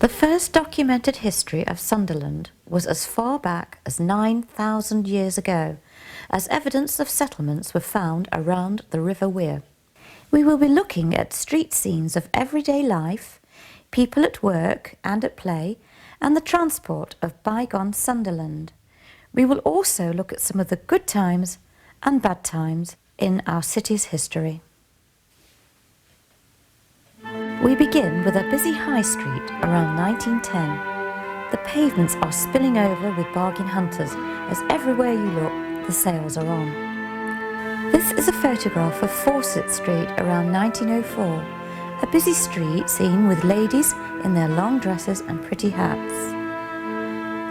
The first documented history of Sunderland was as far back as 9,000 years ago, as evidence of settlements were found around the River Wear. We will be looking at street scenes of everyday life, people at work and at play, and the transport of bygone Sunderland. We will also look at some of the good times and bad times in our city's history. We begin with a busy high street around 1910. The pavements are spilling over with bargain hunters, as everywhere you look, the sales are on. This is a photograph of Fawcett Street around 1904, a busy street scene with ladies in their long dresses and pretty hats.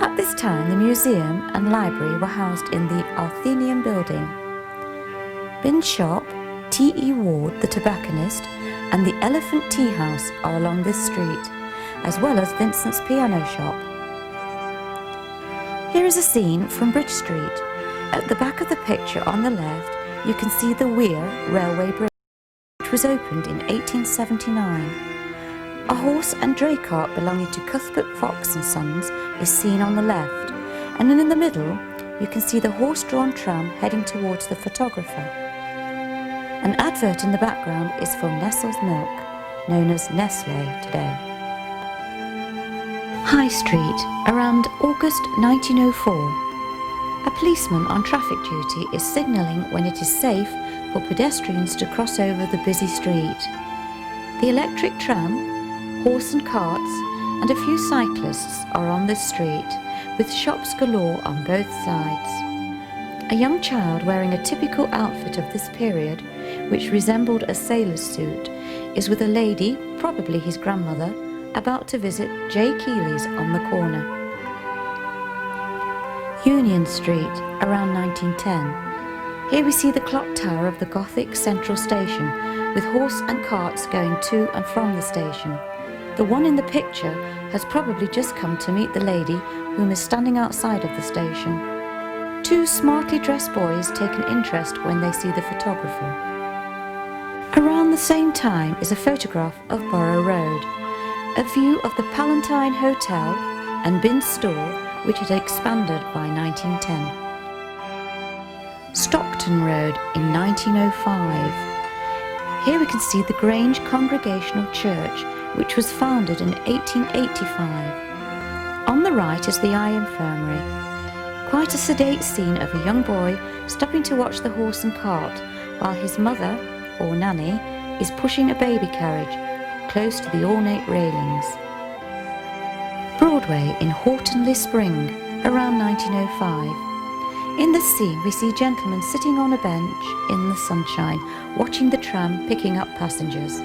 At this time, the museum and library were housed in the Athenaeum building. Bin's shop, T.E. Ward, the tobacconist, and the Elephant Tea House are along this street, as well as Vincent's piano shop. Here is a scene from Bridge Street. At the back of the picture on the left, you can see the Wear Railway Bridge, which was opened in 1879. A horse and dray cart belonging to Cuthbert Fox and Sons is seen on the left, and in the middle you can see the horse-drawn tram heading towards the photographer. An advert in the background is for Nestle's milk, known as Nestle today. High Street, around August 1904. A policeman on traffic duty is signalling when it is safe for pedestrians to cross over the busy street. The electric tram, horse and carts, and a few cyclists are on this street, with shops galore on both sides. A young child wearing a typical outfit of this period, which resembled a sailor's suit, is with a lady, probably his grandmother, about to visit J. Keeley's on the corner. Union Street, around 1910. Here we see the clock tower of the Gothic Central Station, with horse and carts going to and from the station. The one in the picture has probably just come to meet the lady whom is standing outside of the station. Two smartly dressed boys take an interest when they see the photographer. Around the same time is a photograph of Borough Road, a view of the Palatine Hotel and Bin's store, which had expanded by 1910. Stockton Road in 1905. Here we can see the Grange Congregational Church, which was founded in 1885. On the right is the Eye Infirmary. Quite a sedate scene of a young boy stopping to watch the horse and cart, while his mother, or nanny, is pushing a baby carriage close to the ornate railings. Broadway in Horton-le-Spring, around 1905. In this scene we see gentlemen sitting on a bench in the sunshine, watching the tram picking up passengers.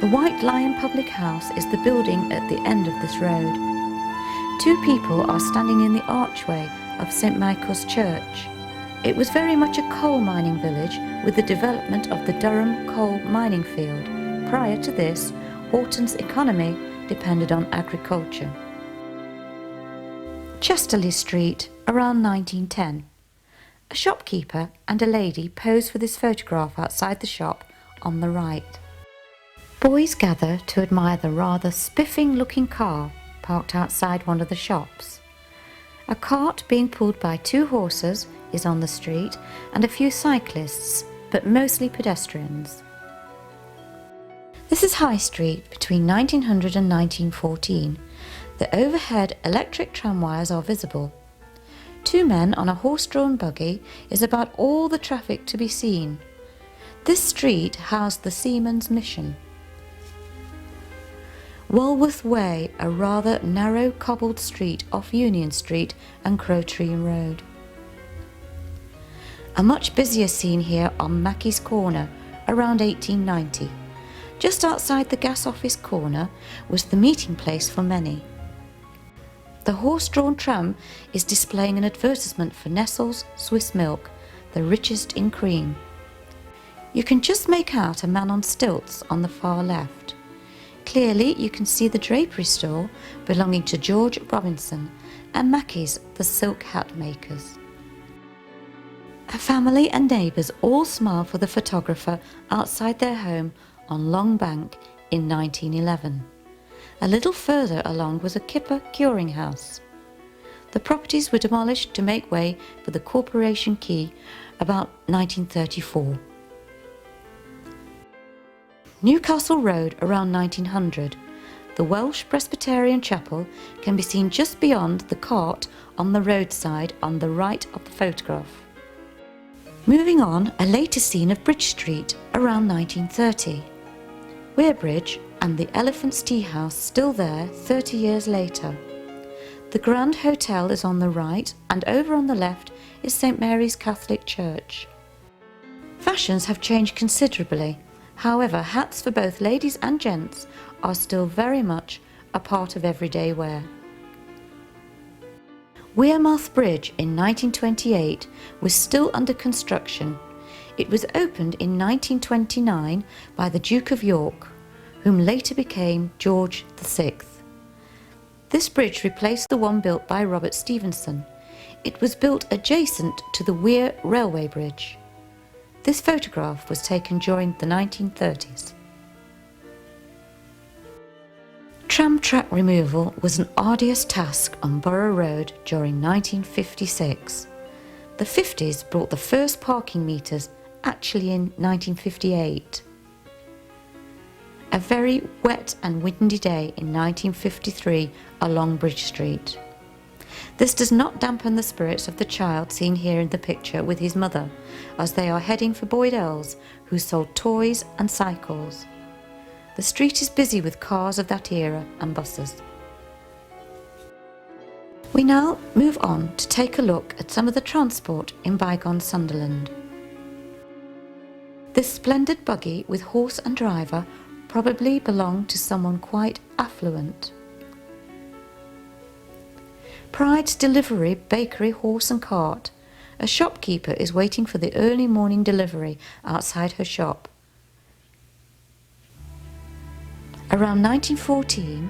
The White Lion Public House is the building at the end of this road. Two people are standing in the archway of St. Michael's Church. It was very much a coal mining village with the development of the Durham coal mining field. Prior to this, Horton's economy depended on agriculture. Chesterley Street, around 1910. A shopkeeper and a lady pose for this photograph outside the shop on the right. Boys gather to admire the rather spiffing-looking car parked outside one of the shops. A cart being pulled by two horses is on the street, and a few cyclists, but mostly pedestrians. This is High Street between 1900 and 1914. The overhead electric tram wires are visible. Two men on a horse-drawn buggy is about all the traffic to be seen. This street housed the Seamen's Mission. Walworth Way, a rather narrow cobbled street off Union Street and Crowtree Road. A much busier scene here on Mackie's Corner, around 1890. Just outside the gas office corner was the meeting place for many. The horse-drawn tram is displaying an advertisement for Nestle's Swiss milk, the richest in cream. You can just make out a man on stilts on the far left. Clearly you can see the drapery store belonging to George Robinson and Mackie's, the silk hat makers. Her family and neighbours all smile for the photographer outside their home on Long Bank in 1911. A little further along was a kipper curing house. The properties were demolished to make way for the Corporation Quay about 1934. Newcastle Road around 1900. The Welsh Presbyterian Chapel can be seen just beyond the cart on the roadside on the right of the photograph. Moving on, a later scene of Bridge Street around 1930. Weirbridge and the Elephant's Tea House still there 30 years later. The Grand Hotel is on the right, and over on the left is St Mary's Catholic Church. Fashions have changed considerably. However, hats for both ladies and gents are still very much a part of everyday wear. Wearmouth Bridge in 1928 was still under construction. It was opened in 1929 by the Duke of York, whom later became George VI. This bridge replaced the one built by Robert Stevenson. It was built adjacent to the Weir Railway Bridge. This photograph was taken during the 1930s. Tram track removal was an arduous task on Borough Road during 1956. The 50s brought the first parking meters, actually in 1958. A very wet and windy day in 1953 along Bridge Street. This does not dampen the spirits of the child seen here in the picture with his mother, as they are heading for Boydell's, who sold toys and cycles. The street is busy with cars of that era and buses. We now move on to take a look at some of the transport in Bygone, Sunderland. This splendid buggy with horse and driver probably belonged to someone quite affluent. Pride's Delivery Bakery Horse and Cart. A shopkeeper is waiting for the early morning delivery outside her shop. Around 1914,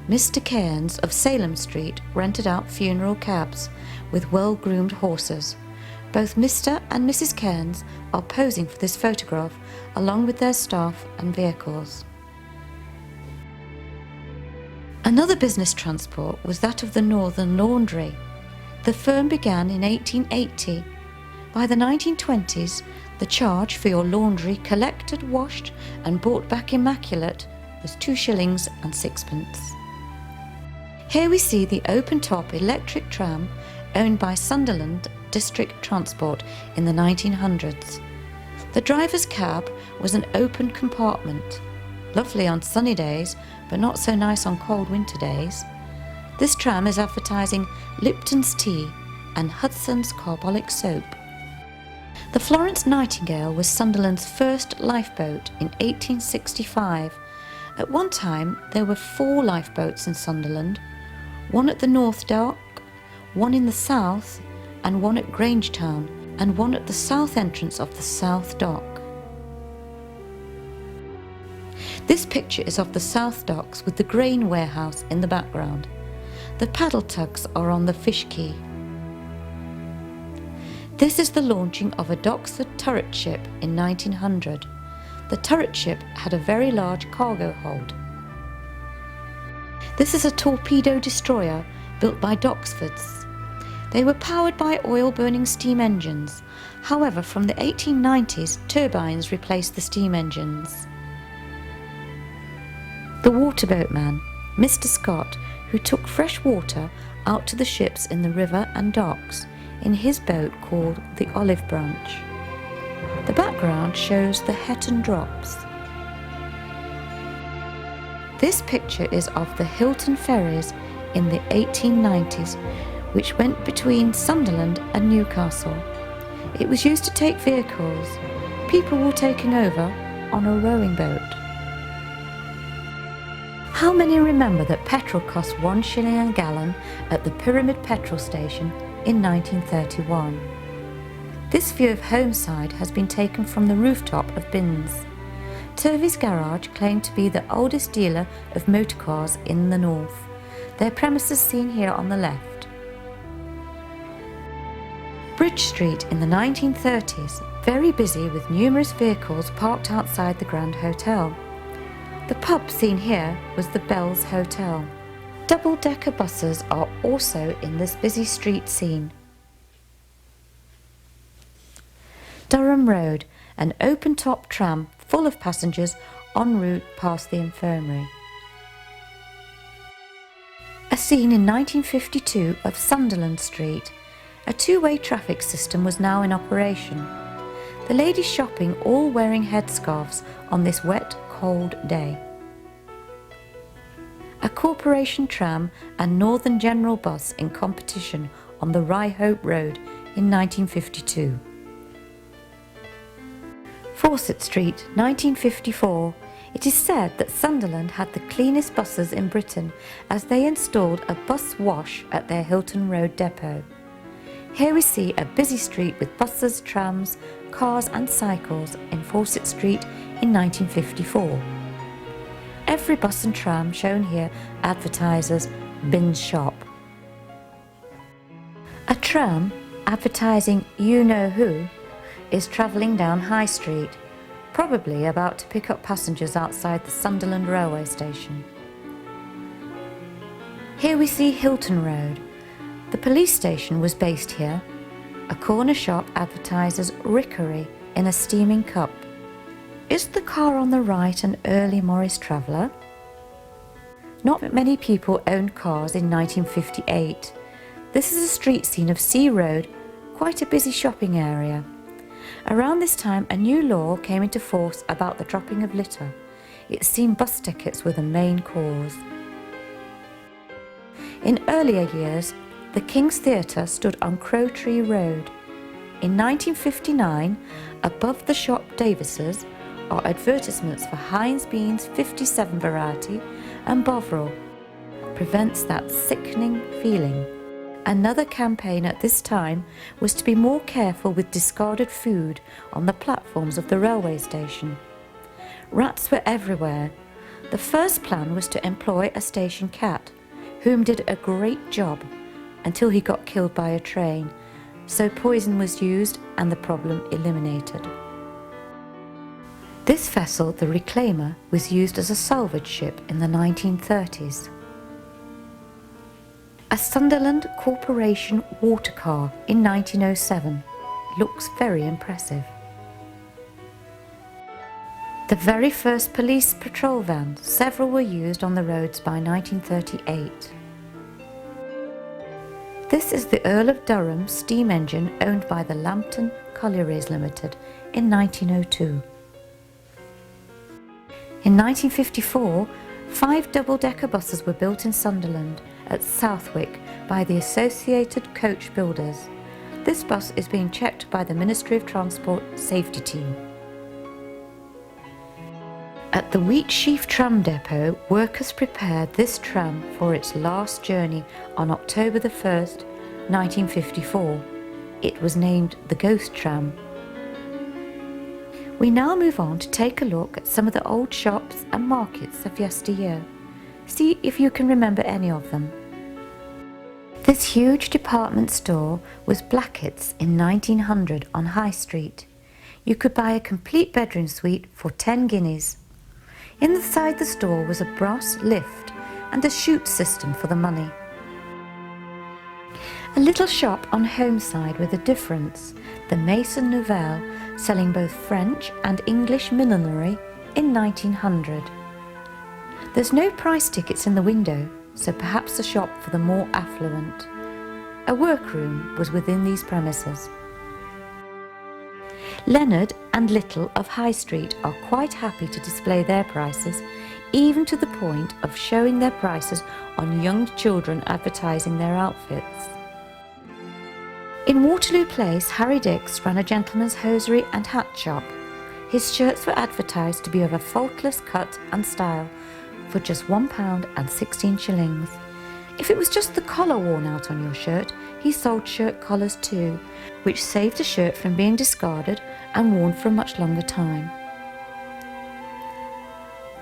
Mr. Cairns of Salem Street rented out funeral cabs with well-groomed horses. Both Mr. and Mrs. Cairns are posing for this photograph along with their staff and vehicles. Another business transport was that of the Northern Laundry. The firm began in 1880. By the 1920s, the charge for your laundry collected, washed and brought back immaculate was 2 shillings and 6pence. Here we see the open-top electric tram owned by Sunderland District Transport in the 1900s. The driver's cab was an open compartment, lovely on sunny days but not so nice on cold winter days. This tram is advertising Lipton's tea and Hudson's carbolic soap. The Florence Nightingale was Sunderland's first lifeboat in 1865. At one time there were 4 lifeboats in Sunderland, one at the North Dock, one in the south, and one at Grangetown, and one at the south entrance of the South Dock. This picture is of the South Docks with the grain warehouse in the background. The paddle tugs are on the fish quay. This is the launching of a Docksford turret ship in 1900. The turret ship had a very large cargo hold. This is a torpedo destroyer built by Docksfords. They were powered by oil-burning steam engines. However, from the 1890s, turbines replaced the steam engines. The waterboatman, Mr. Scott, who took fresh water out to the ships in the river and docks in his boat called the Olive Branch. The background shows the Hetton Drops. This picture is of the Hilton ferries in the 1890s, which went between Sunderland and Newcastle. It was used to take vehicles. People were taken over on a rowing boat. How many remember that petrol cost 1 shilling a gallon at the Pyramid petrol station in 1931? This view of Homeside has been taken from the rooftop of Binns. Turvey's Garage claimed to be the oldest dealer of motor cars in the north. Their premises seen here on the left. Bridge Street in the 1930s, very busy with numerous vehicles parked outside the Grand Hotel. The pub seen here was the Bells Hotel. Double-decker buses are also in this busy street scene. Durham Road, an open-top tram full of passengers en route past the infirmary. A scene in 1952 of Sunderland Street. A two-way traffic system was now in operation. The ladies shopping all wearing headscarves on this wet, cold day. A corporation tram and Northern General bus in competition on the Ryhope Road in 1952. Fawcett Street, 1954. It is said that Sunderland had the cleanest buses in Britain as they installed a bus wash at their Hilton Road depot. Here we see a busy street with buses, trams, cars and cycles in Fawcett Street in 1954. Every bus and tram shown here advertises Bin's shop. A tram advertising you know who is travelling down High Street, probably about to pick up passengers outside the Sunderland railway station. Here we see Hilton Road. The police station was based here. A corner shop advertises Rickery in a steaming cup. Is the car on the right an early Morris traveller? Not many people owned cars in 1958. This is a street scene of Sea Road, quite a busy shopping area. Around this time, a new law came into force about the dropping of litter. It seemed bus tickets were the main cause. In earlier years, the King's Theatre stood on Crow Tree Road. In 1959, above the shop Davis's are advertisements for Heinz Beans 57 variety and Bovril. Prevents that sickening feeling. Another campaign at this time was to be more careful with discarded food on the platforms of the railway station. Rats were everywhere. The first plan was to employ a station cat, whom did a great job until he got killed by a train, so poison was used and the problem eliminated. This vessel, the Reclaimer, was used as a salvage ship in the 1930s. A Sunderland Corporation water car in 1907 looks very impressive. The very first police patrol van, several were used on the roads by 1938. This is the Earl of Durham steam engine owned by the Lambton Collieries Limited in 1902. In 1954, 5 double-decker buses were built in Sunderland at Southwick by the Associated Coach Builders. This bus is being checked by the Ministry of Transport Safety Team. At the Wheatsheaf Tram Depot, workers prepared this tram for its last journey on October the 1st, 1954. It was named the Ghost Tram. We now move on to take a look at some of the old shops and markets of yesteryear. See if you can remember any of them. This huge department store was Blackett's in 1900 on High Street. You could buy a complete bedroom suite for 10 guineas. Inside the store was a brass lift and a chute system for the money. A little shop on Homeside with a difference, the Maison Nouvelle, selling both French and English millinery in 1900. There's no price tickets in the window, so perhaps a shop for the more affluent. A workroom was within these premises. Leonard and Little of High Street are quite happy to display their prices, even to the point of showing their prices on young children advertising their outfits. In Waterloo Place, Harry Dix ran a gentleman's hosiery and hat shop. His shirts were advertised to be of a faultless cut and style for just £1.16. If it was just the collar worn out on your shirt, he sold shirt collars too, which saved a shirt from being discarded and worn for a much longer time.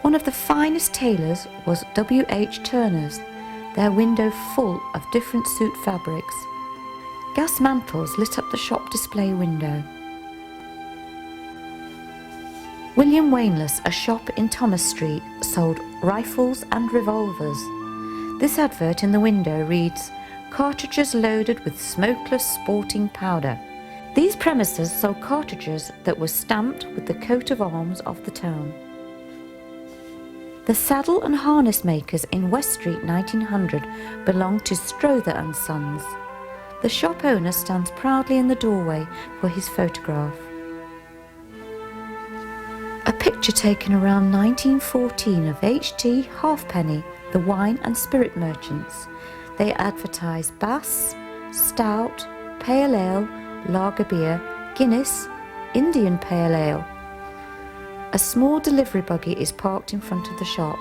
One of the finest tailors was W.H. Turner's, their window full of different suit fabrics. Gas mantles lit up the shop display window. William Wainless, a shop in Thomas Street, sold rifles and revolvers. This advert in the window reads, "Cartridges loaded with smokeless sporting powder." These premises sold cartridges that were stamped with the coat of arms of the town. The saddle and harness makers in West Street 1900 belonged to Strother and Sons. The shop owner stands proudly in the doorway for his photograph. A picture taken around 1914 of H.T. Halfpenny, the wine and spirit merchants. They advertise Bass, Stout, Pale Ale, Lager Beer, Guinness, Indian Pale Ale. A small delivery buggy is parked in front of the shop.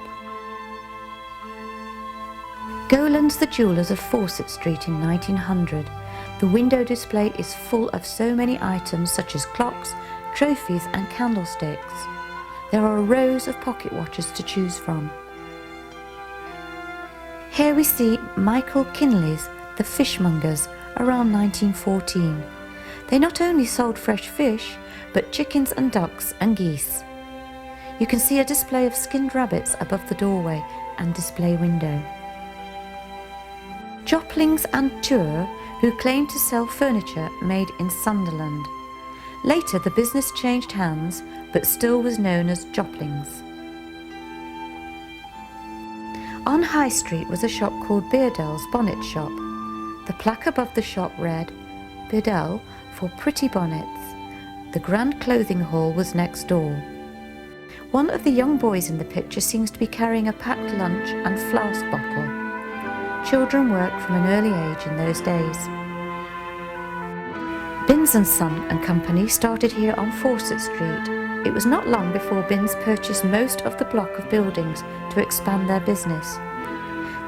Goland's the jewellers of Fawcett Street in 1900. The window display is full of so many items such as clocks, trophies and candlesticks. There are rows of pocket watches to choose from. Here we see Michael Kinley's The Fishmongers around 1914. They not only sold fresh fish, but chickens and ducks and geese. You can see a display of skinned rabbits above the doorway and display window. Joplings and Tour, who claimed to sell furniture made in Sunderland. Later the business changed hands, but still was known as Joplings. On High Street was a shop called Beardell's Bonnet Shop. The plaque above the shop read, "Beardell for pretty bonnets." The Grand Clothing Hall was next door. One of the young boys in the picture seems to be carrying a packed lunch and flask bottle. Children worked from an early age in those days. Binns and Son and Company started here on Fawcett Street. It was not long before Binns purchased most of the block of buildings to expand their business.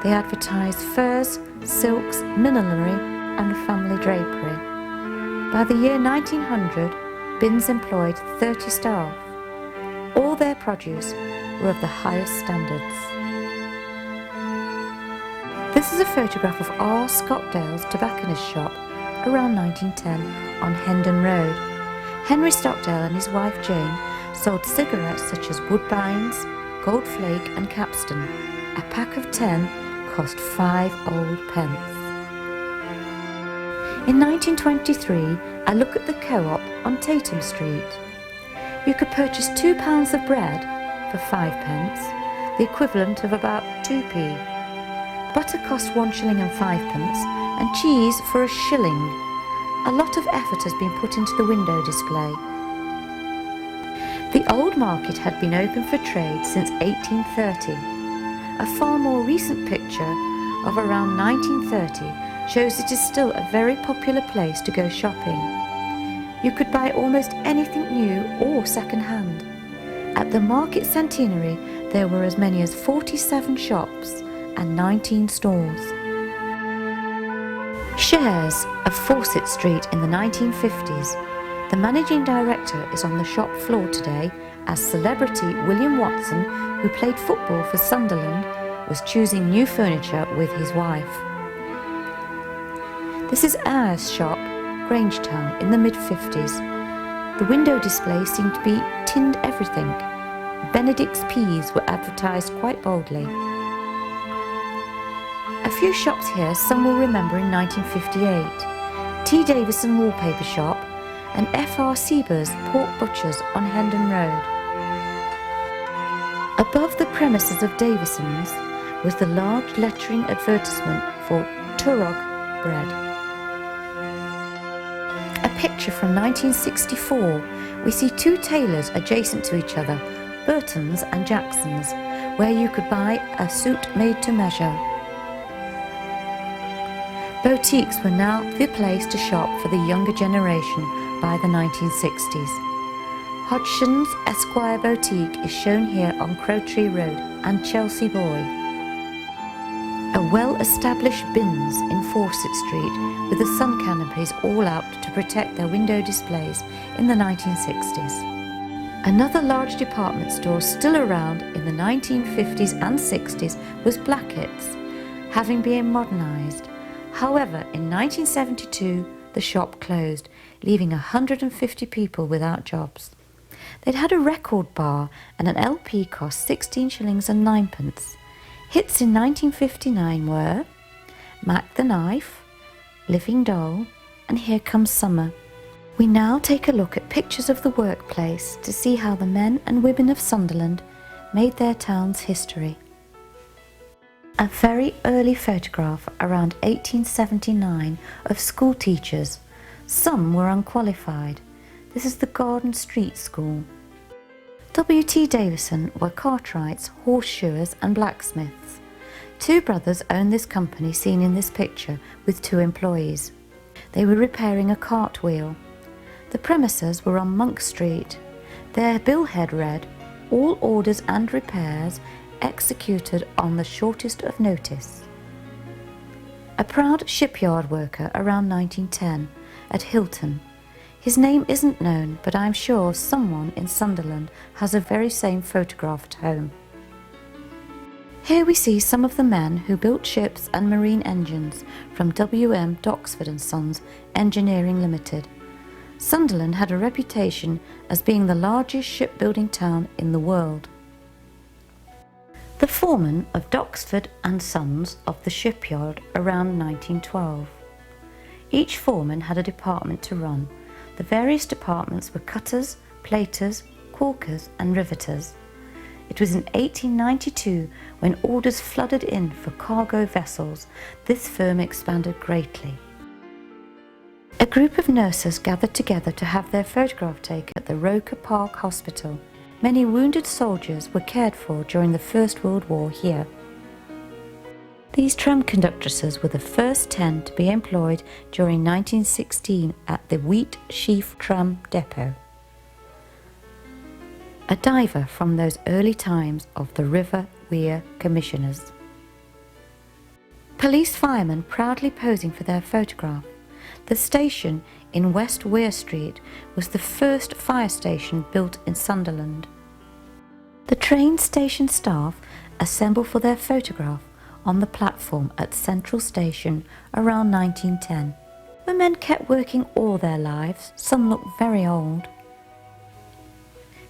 They advertised furs, silks, millinery and family drapery. By the year 1900, Binns employed 30 staff. All their produce were of the highest standards. This is a photograph of R. Scottdale's tobacconist shop around 1910 on Hendon Road. Henry Stockdale and his wife Jane sold cigarettes such as Woodbines, Gold Flake and Capstan. A pack of 10 cost 5 old pence. In 1923, I look at the Co-op on Tatum Street. You could purchase 2 pounds of bread for 5 pence, the equivalent of about 2p. Butter cost 1 shilling and 5 pence, and cheese for a shilling. A lot of effort has been put into the window display. The old market had been open for trade since 1830. A far more recent picture of around 1930 shows it is still a very popular place to go shopping. You could buy almost anything new or second-hand. At the Market Centenary there were as many as 47 shops and 19 stores. Shares of Fawcett Street in the 1950s. The managing director is on the shop floor today as celebrity William Watson, who played football for Sunderland, was choosing new furniture with his wife. This is Ayres shop, Grangetown, in the mid-50s. The window display seemed to be tinned everything. Benedict's peas were advertised quite boldly. A few shops here some will remember in 1958. T. Davison Wallpaper Shop and F.R. Sieber's Pork Butchers on Hendon Road. Above the premises of Davison's was the large lettering advertisement for Turog bread. A picture from 1964, we see 2 tailors adjacent to each other, Burton's and Jackson's, where you could buy a suit made to measure. Boutiques were now the place to shop for the younger generation by the 1960s. Hodgson's Esquire Boutique is shown here on Crowtree Road and Chelsea Boy. A well-established Binns in Fawcett Street with the sun canopies all out to protect their window displays in the 1960s. Another large department store still around in the 1950s and 60s was Blackett's, having been modernised. However, in 1972, the shop closed, leaving 150 people without jobs. They'd had a record bar and an LP cost 16 shillings and 9 pence. Hits in 1959 were Mac the Knife, Living Doll, and Here Comes Summer. We now take a look at pictures of the workplace to see how the men and women of Sunderland made their town's history. A very early photograph around 1879 of school teachers. Some were unqualified. This is the Garden Street School. W.T. Davison were cartwrights, horseshoers and blacksmiths. Two brothers owned this company seen in this picture with two employees. They were repairing a cartwheel. The premises were on Monk Street. Their billhead read, "All orders and repairs executed on the shortest of notice." A proud shipyard worker around 1910 at Hilton. His name isn't known, but I'm sure someone in Sunderland has a very same photograph at home. Here we see some of the men who built ships and marine engines from W.M. Doxford and Sons Engineering Limited. Sunderland had a reputation as being the largest shipbuilding town in the world. The foreman of Doxford and Sons of the shipyard around 1912. Each foreman had a department to run. The various departments were cutters, platers, caulkers and riveters. It was in 1892 when orders flooded in for cargo vessels. This firm expanded greatly. A group of nurses gathered together to have their photograph taken at the Roker Park Hospital. Many wounded soldiers were cared for during the First World War here. These tram conductresses were the first 10 to be employed during 1916 at the Wheat Sheaf Tram Depot. A diver from those early times of the River Wear Commissioners. Police firemen proudly posing for their photograph. The station in West Weir Street was the first fire station built in Sunderland. The train station staff assembled for their photograph on the platform at Central Station around 1910. The men kept working all their lives, some looked very old.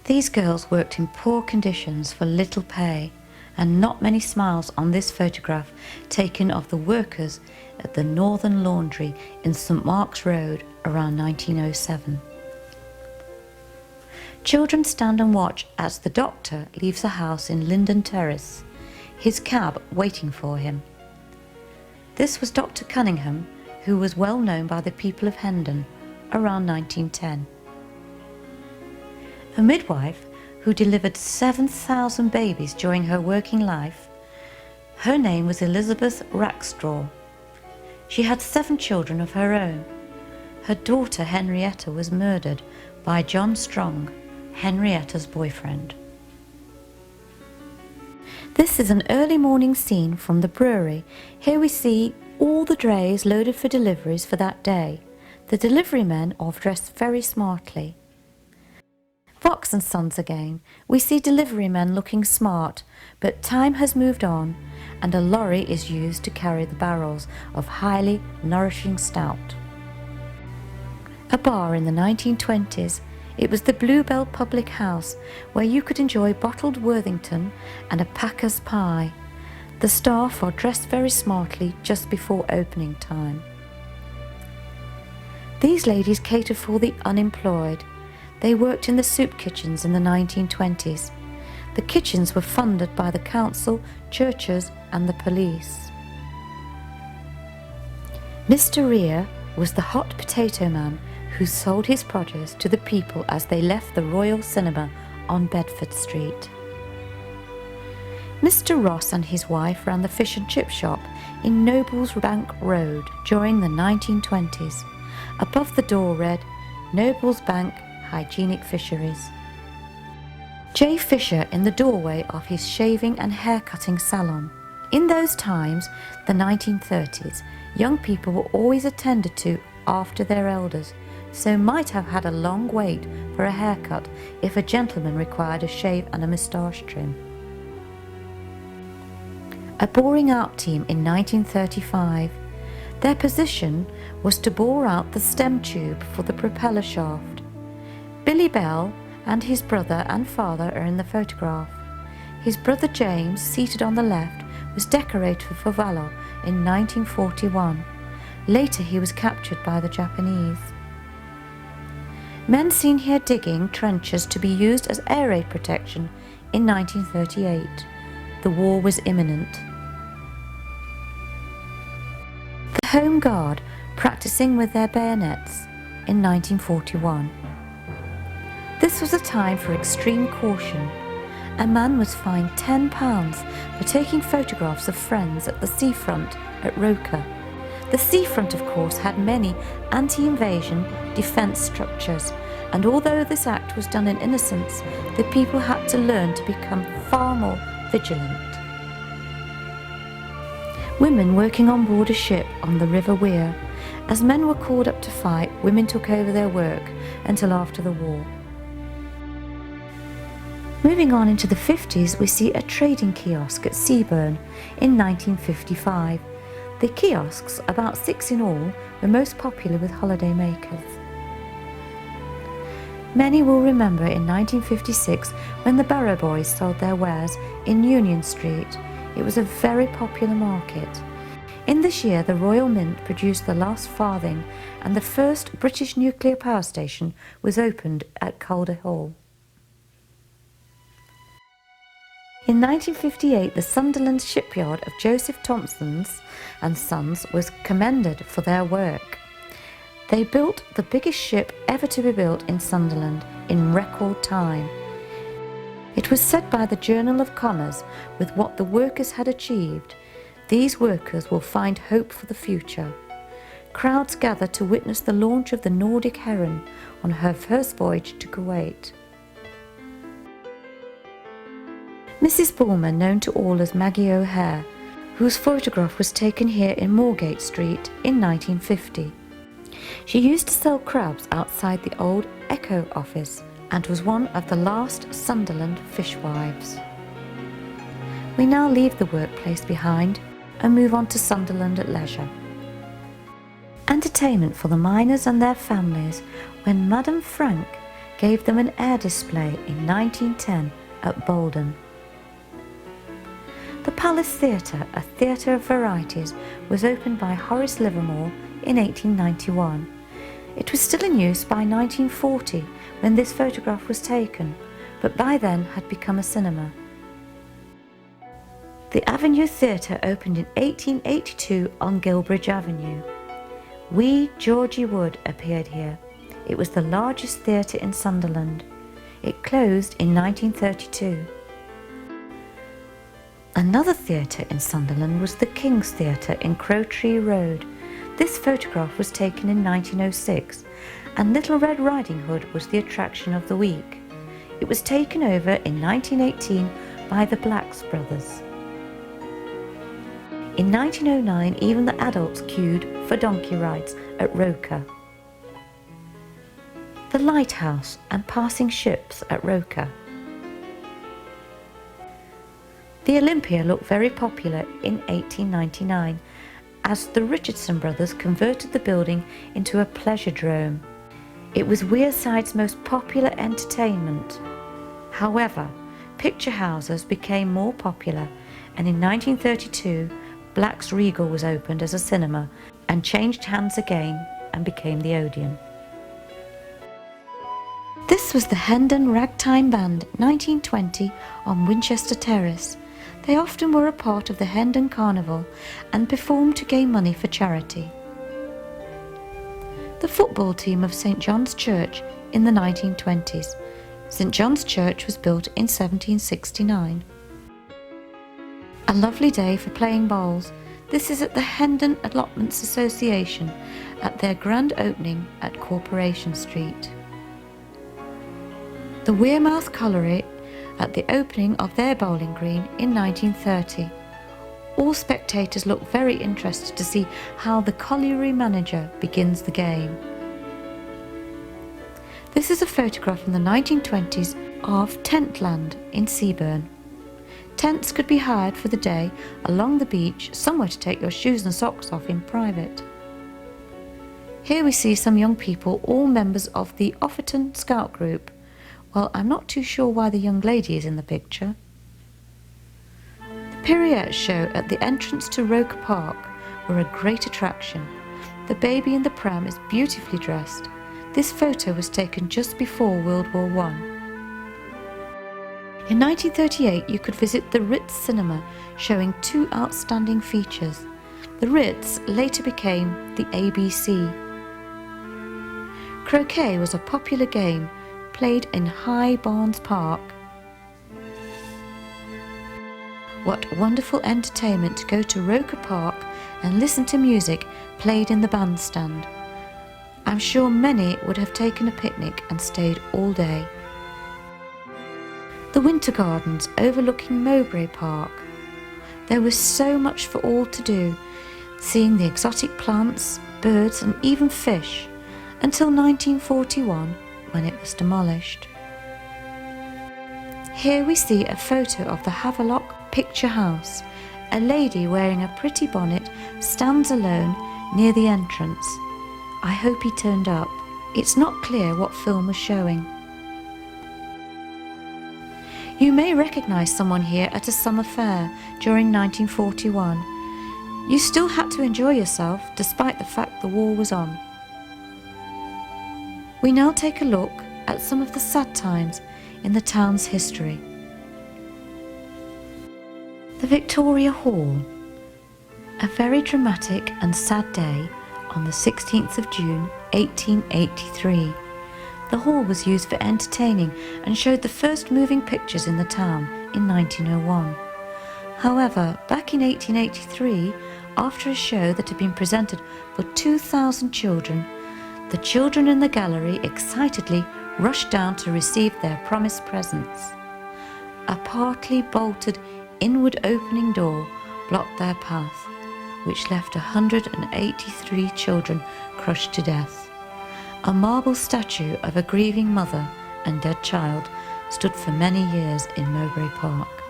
These girls worked in poor conditions for little pay, and not many smiles on this photograph taken of the workers at the Northern Laundry in St Mark's Road around 1907. Children stand and watch as the doctor leaves a house in Linden Terrace, his cab waiting for him. This was Dr. Cunningham, who was well known by the people of Hendon around 1910. A midwife who delivered 7,000 babies during her working life. Her name was Elizabeth Rackstraw. She had 7 children of her own. Her daughter Henrietta was murdered by John Strong, Henrietta's boyfriend. This is an early morning scene from the brewery. Here we see all the drays loaded for deliveries for that day. The delivery men are dressed very smartly. Fox and Sons again. We see delivery men looking smart, but time has moved on and a lorry is used to carry the barrels of highly nourishing stout. A bar in the 1920s. It was the Bluebell Public House, where you could enjoy bottled Worthington and a Packer's pie. The staff are dressed very smartly just before opening time. These ladies catered for the unemployed. They worked in the soup kitchens in the 1920s. The kitchens were funded by the council, churches and the police. Mr. Rear was the hot potato man who sold his produce to the people as they left the Royal Cinema on Bedford Street. Mr. Ross and his wife ran the fish and chip shop in Nobles Bank Road during the 1920s. Above the door read, Nobles Bank Hygienic Fisheries. J. Fisher in the doorway of his shaving and hair-cutting salon. In those times, the 1930s, young people were always attended to after their elders, so might have had a long wait for a haircut if a gentleman required a shave and a moustache trim. A boring out team in 1935. Their position was to bore out the stem tube for the propeller shaft. Billy Bell and his brother and father are in the photograph. His brother James, seated on the left, was decorated for valor in 1941. Later he was captured by the Japanese. Men seen here digging trenches to be used as air raid protection in 1938. The war was imminent. The Home Guard practicing with their bayonets in 1941. This was a time for extreme caution. A man was fined £10 for taking photographs of friends at the seafront at Roker. The seafront, of course, had many anti-invasion defence structures, and although this act was done in innocence, the people had to learn to become far more vigilant. Women working on board a ship on the River Wear. As men were called up to fight, women took over their work until after the war. Moving on into the 50s, we see a trading kiosk at Seaburn in 1955. The kiosks, about 6 in all, were most popular with holiday makers. Many will remember in 1956 when the Barrow Boys sold their wares in Union Street. It was a very popular market. In this year, the Royal Mint produced the last farthing, and the first British nuclear power station was opened at Calder Hall. In 1958, the Sunderland shipyard of Joseph Thompson's and Sons was commended for their work. They built the biggest ship ever to be built in Sunderland in record time. It was said by the Journal of Commerce, with what the workers had achieved, these workers will find hope for the future. Crowds gathered to witness the launch of the Nordic Heron on her first voyage to Kuwait. Mrs. Bulmer, known to all as Maggie O'Hare, whose photograph was taken here in Moorgate Street in 1950. She used to sell crabs outside the old Echo office and was one of the last Sunderland fishwives. We now leave the workplace behind and move on to Sunderland at leisure. Entertainment for the miners and their families when Madame Frank gave them an air display in 1910 at Bolden. The Palace Theatre, a theatre of varieties, was opened by Horace Livermore in 1891. It was still in use by 1940 when this photograph was taken, but by then had become a cinema. The Avenue Theatre opened in 1882 on Gilbridge Avenue. Wee Georgie Wood appeared here. It was the largest theatre in Sunderland. It closed in 1932. Another theatre in Sunderland was the King's Theatre in Crowtree Road. This photograph was taken in 1906, and Little Red Riding Hood was the attraction of the week. It was taken over in 1918 by the Blacks brothers. In 1909, even the adults queued for donkey rides at Roker. The lighthouse and passing ships at Roker. The Olympia looked very popular in 1899 as the Richardson brothers converted the building into a pleasure drome. It was Wearside's most popular entertainment. However, picture houses became more popular, and in 1932 Black's Regal was opened as a cinema and changed hands again and became the Odeon. This was the Hendon Ragtime Band, 1920, on Winchester Terrace. They often were a part of the Hendon Carnival and performed to gain money for charity. The football team of St John's Church in the 1920s. St John's Church was built in 1769. A lovely day for playing bowls. This is at the Hendon Allotments Association at their grand opening at Corporation Street. The Wearmouth Colliery at the opening of their bowling green in 1930. All spectators look very interested to see how the colliery manager begins the game. This is a photograph from the 1920s of Tentland in Seaburn. Tents could be hired for the day along the beach, somewhere to take your shoes and socks off in private. Here we see some young people, all members of the Offerton Scout Group, Well, I'm not too sure why the young lady is in the picture. The pirouette show at the entrance to Roker Park were a great attraction. The baby in the pram is beautifully dressed. This photo was taken just before World War I. In 1938, you could visit the Ritz Cinema, showing two outstanding features. The Ritz later became the ABC. Croquet was a popular game played in High Barnes Park. What wonderful entertainment to go to Roker Park and listen to music played in the bandstand. I'm sure many would have taken a picnic and stayed all day. The Winter Gardens overlooking Mowbray Park. There was so much for all to do, seeing the exotic plants, birds and even fish, until 1941 when it was demolished. Here we see a photo of the Havelock Picture House. A lady wearing a pretty bonnet stands alone near the entrance. I hope he turned up. It's not clear what film was showing. You may recognise someone here at a summer fair during 1941. You still had to enjoy yourself despite the fact the war was on. We now take a look at some of the sad times in the town's history. The Victoria Hall. A very dramatic and sad day on the 16th of June 1883. The hall was used for entertaining and showed the first moving pictures in the town in 1901. However, back in 1883, after a show that had been presented for 2,000 children, the children in the gallery excitedly rushed down to receive their promised presents. A partly bolted inward opening door blocked their path, which left 183 children crushed to death. A marble statue of a grieving mother and dead child stood for many years in Mowbray Park.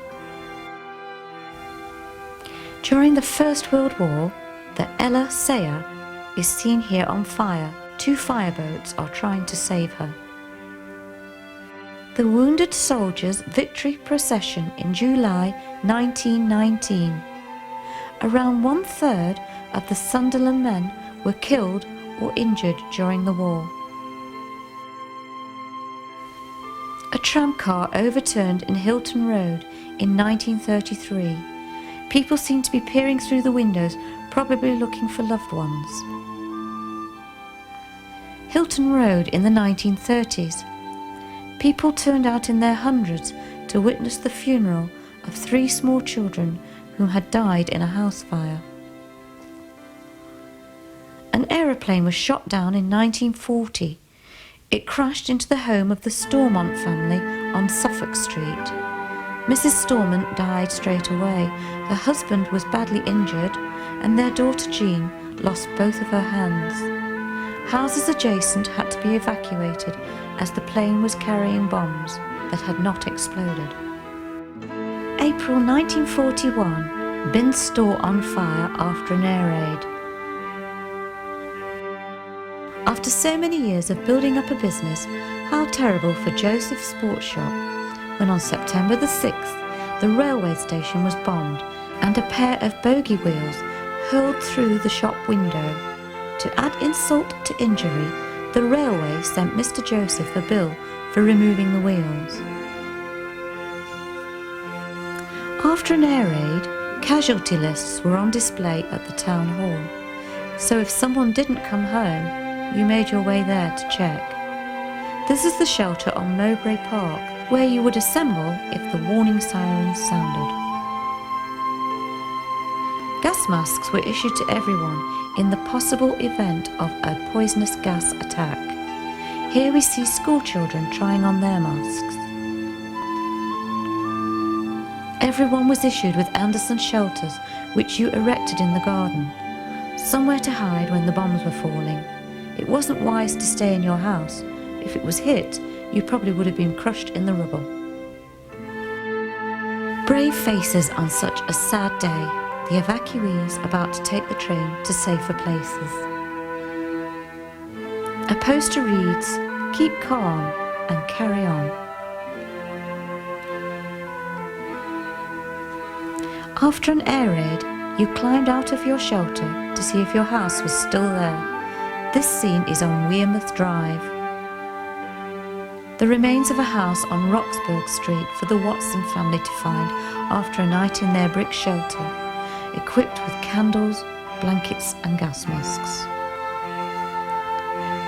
During the First World War, the Ella Sayer is seen here on fire. 2 fireboats are trying to save her. The Wounded Soldiers Victory Procession in July 1919. Around 1/3 of the Sunderland men were killed or injured during the war. A tram car overturned in Hilton Road in 1933. People seemed to be peering through the windows, probably looking for loved ones. Hilton Road in the 1930s. People turned out in their hundreds to witness the funeral of 3 small children who had died in a house fire. An aeroplane was shot down in 1940. It crashed into the home of the Stormont family on Suffolk Street. Mrs. Stormont died straight away. Her husband was badly injured and their daughter Jean lost both of her hands. Houses adjacent had to be evacuated as the plane was carrying bombs that had not exploded. April 1941, Bin's store on fire after an air raid. After so many years of building up a business, how terrible for Joseph's sports shop when on September the 6th the railway station was bombed and a pair of bogey wheels hurled through the shop window. To add insult to injury, the railway sent Mr. Joseph a bill for removing the wheels. After an air raid, casualty lists were on display at the town hall, so if someone didn't come home, you made your way there to check. This is the shelter on Mowbray Park, where you would assemble if the warning sirens sounded. Gas masks were issued to everyone in the possible event of a poisonous gas attack. Here we see school children trying on their masks. Everyone was issued with Anderson shelters, which you erected in the garden, somewhere to hide when the bombs were falling. It wasn't wise to stay in your house. If it was hit, you probably would have been crushed in the rubble. Brave faces on such a sad day, the evacuees about to take the train to safer places. A poster reads, "Keep calm and carry on." After an air raid, you climbed out of your shelter to see if your house was still there. This scene is on Wearmouth Drive. The remains of a house on Roxburgh Street for the Watson family to find after a night in their brick shelter, equipped with candles, blankets and gas masks.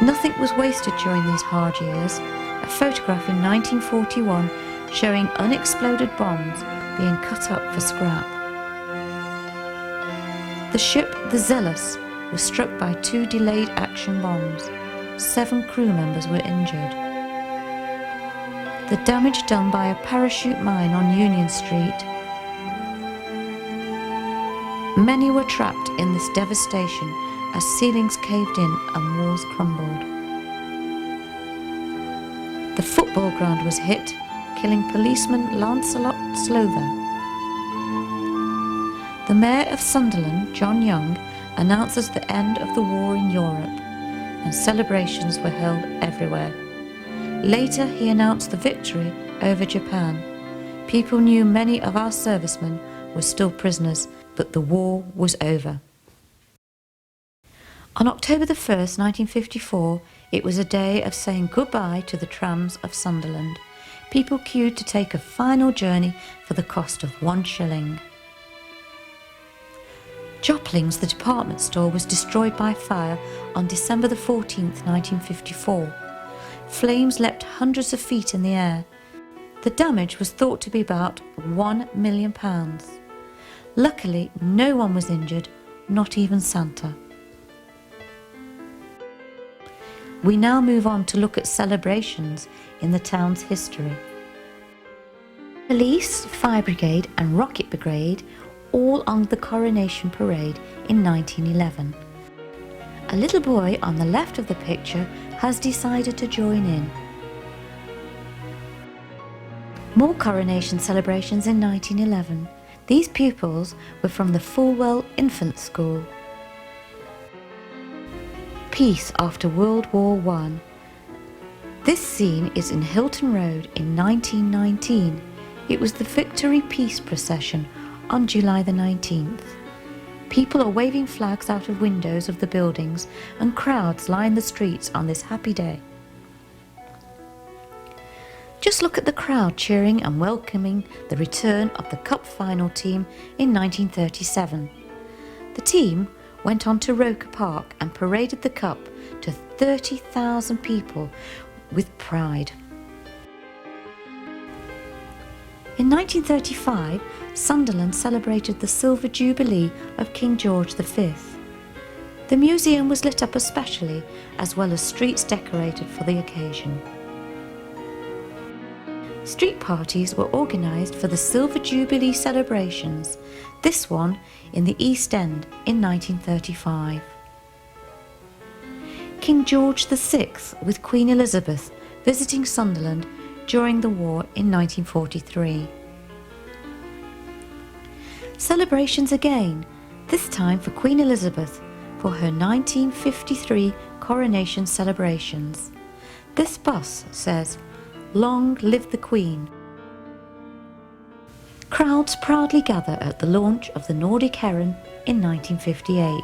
Nothing was wasted during these hard years. A photograph in 1941 showing unexploded bombs being cut up for scrap. The ship, the Zealous, was struck by 2 delayed action bombs. 7 crew members were injured. The damage done by a parachute mine on Union Street. Many were trapped in this devastation as ceilings caved in and walls crumbled. The football ground was hit, killing policeman Lancelot Slother. The Mayor of Sunderland, John Young, announces the end of the war in Europe, and celebrations were held everywhere. Later, he announced the victory over Japan. People knew many of our servicemen were still prisoners, but the war was over. On October the 1st, 1954, it was a day of saying goodbye to the trams of Sunderland. People queued to take a final journey for the cost of 1 shilling. Jopling's, the department store, was destroyed by fire on December the 14th, 1954. Flames leapt hundreds of feet in the air. The damage was thought to be about £1 million. Luckily, no one was injured, not even Santa. We now move on to look at celebrations in the town's history. Police, Fire Brigade and Rocket Brigade all on the Coronation Parade in 1911. A little boy on the left of the picture has decided to join in. More coronation celebrations in 1911. These pupils were from the Fulwell Infant School. Peace after World War I. This scene is in Hilton Road in 1919. It was the Victory Peace procession on July the 19th. People are waving flags out of windows of the buildings and crowds line the streets on this happy day. Just look at the crowd cheering and welcoming the return of the Cup final team in 1937. The team went on to Roker Park and paraded the Cup to 30,000 people with pride. In 1935, Sunderland celebrated the Silver Jubilee of King George V. The museum was lit up especially, as well as streets decorated for the occasion. Street parties were organised for the Silver Jubilee celebrations, this one in the East End in 1935. King George VI with Queen Elizabeth visiting Sunderland during the war in 1943. Celebrations again, this time for Queen Elizabeth for her 1953 coronation celebrations. This bus says, "Long live the Queen." Crowds proudly gather at the launch of the Nordic Heron in 1958.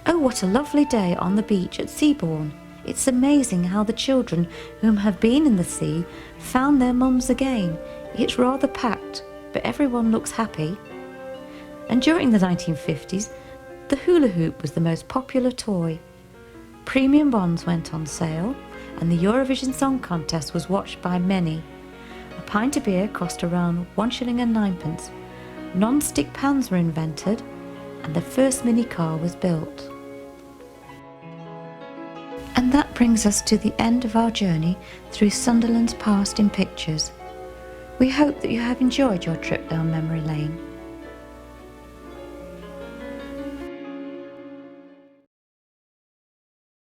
Oh, what a lovely day on the beach at Seabourn. It's amazing how the children whom have been in the sea found their mums again. It's rather packed, but everyone looks happy. And during the 1950s, the hula hoop was the most popular toy. Premium bonds went on sale, and the Eurovision Song Contest was watched by many. A pint of beer cost around 1 shilling and 9 pence. Non-stick pans were invented, and the first mini car was built. And that brings us to the end of our journey through Sunderland's past in pictures. We hope that you have enjoyed your trip down memory lane.